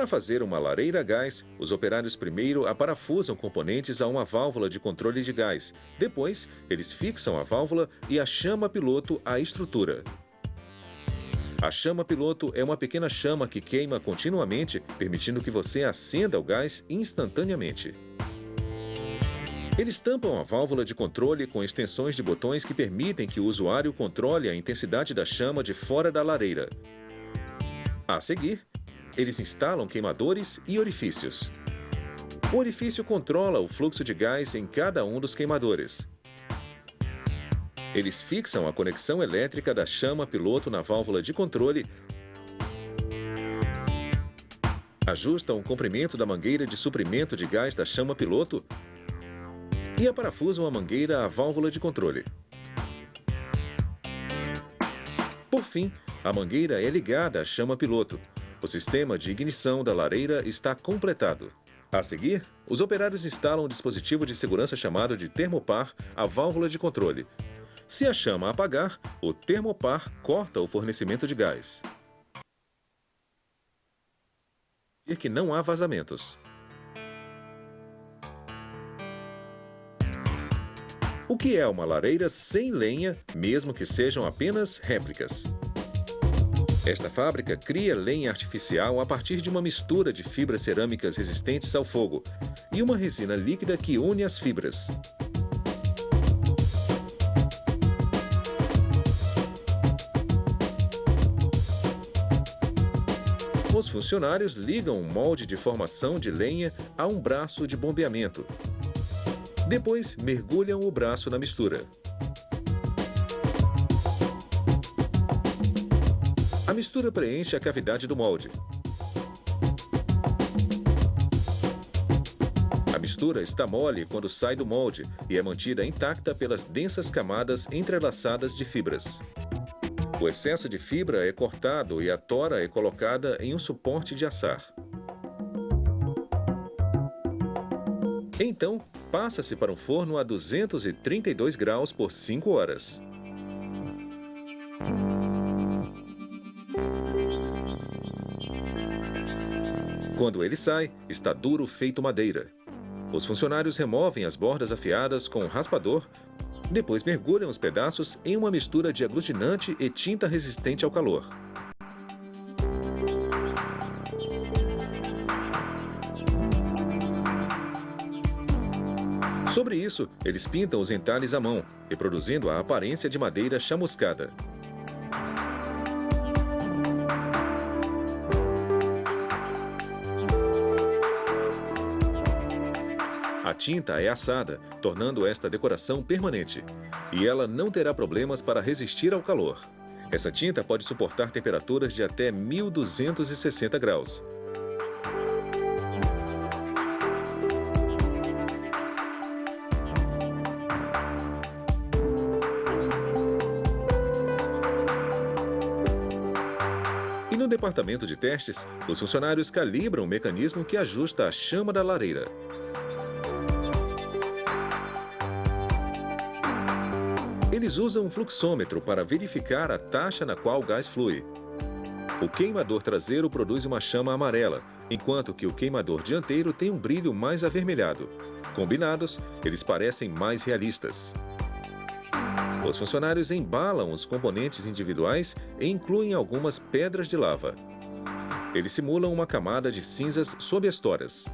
Para fazer uma lareira a gás, os operários primeiro aparafusam componentes a uma válvula de controle de gás. Depois, eles fixam a válvula e a chama piloto à estrutura. A chama piloto é uma pequena chama que queima continuamente, permitindo que você acenda o gás instantaneamente. Eles tampam a válvula de controle com extensões de botões que permitem que o usuário controle a intensidade da chama de fora da lareira. A seguir, eles instalam queimadores e orifícios. O orifício controla o fluxo de gás em cada um dos queimadores. Eles fixam a conexão elétrica da chama piloto na válvula de controle, ajustam o comprimento da mangueira de suprimento de gás da chama piloto e aparafusam a mangueira à válvula de controle. Por fim, a mangueira é ligada à chama piloto. O sistema de ignição da lareira está completado. A seguir, os operários instalam um dispositivo de segurança chamado de termopar à válvula de controle. Se a chama apagar, o termopar corta o fornecimento de gás. E que não há vazamentos. O que é uma lareira sem lenha, mesmo que sejam apenas réplicas? Esta fábrica cria lenha artificial a partir de uma mistura de fibras cerâmicas resistentes ao fogo e uma resina líquida que une as fibras. Os funcionários ligam um molde de formação de lenha a um braço de bombeamento. Depois, mergulham o braço na mistura. A mistura preenche a cavidade do molde. A mistura está mole quando sai do molde e é mantida intacta pelas densas camadas entrelaçadas de fibras. O excesso de fibra é cortado e a tora é colocada em um suporte de assar. Então, passa-se para um forno a 232 graus por 5 horas. Quando ele sai, está duro feito madeira. Os funcionários removem as bordas afiadas com um raspador, depois mergulham os pedaços em uma mistura de aglutinante e tinta resistente ao calor. Sobre isso, eles pintam os entalhes à mão, reproduzindo a aparência de madeira chamuscada. A tinta é assada, tornando esta decoração permanente. E ela não terá problemas para resistir ao calor. Essa tinta pode suportar temperaturas de até 1260 graus. E no departamento de testes, os funcionários calibram o mecanismo que ajusta a chama da lareira. Eles usam um fluxômetro para verificar a taxa na qual o gás flui. O queimador traseiro produz uma chama amarela, enquanto que o queimador dianteiro tem um brilho mais avermelhado. Combinados, eles parecem mais realistas. Os funcionários embalam os componentes individuais e incluem algumas pedras de lava. Eles simulam uma camada de cinzas sob as toras.